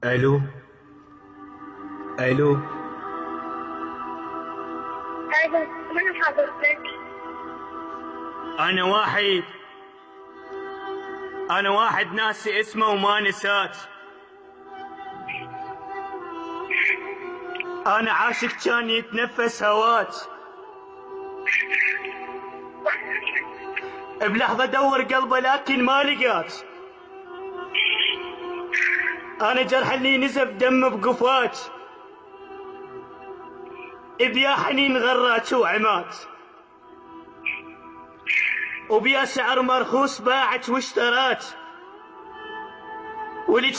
الو الو. ايوه، من حضرتك؟ انا واحد ناسي اسمه وما نسات. انا عاشق كان يتنفس هوات. بلحظة دور قلبه لكن ما لقات. انا جرح اللي نزف دم بقفات. بيا حنين غرات وعمات، وبيا سعر مرخوص باعت واشترات. ولي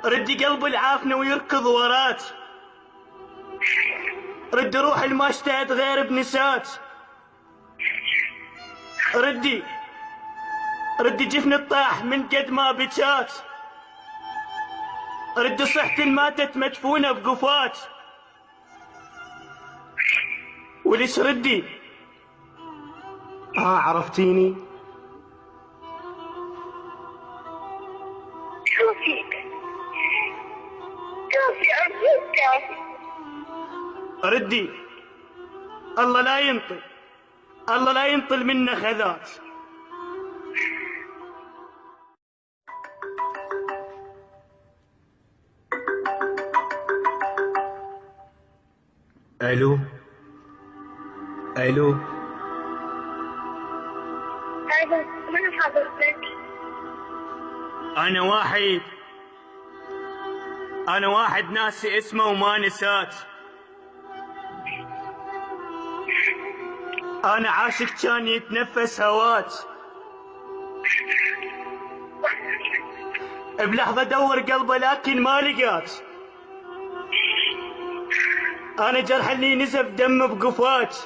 ردي قلب العافنة ويركض ورات. ردي روح الما اشتهت غير بنسات. ردي جفن الطاح من قد ما بكات. ردي صحتي ماتت مدفونة بقفات. وليش ردي عرفتيني؟ كافي أرجوك كافي. ردي. الله لا ينطل منا خذات. الو ايوه، من حضرتك؟ انا واحد ناسي اسمه وما نسات. انا عاشق كان يتنفس هوات. بلحظة دور قلبه لكن ما لقات. انا جرح اللي نزف دم بقفات.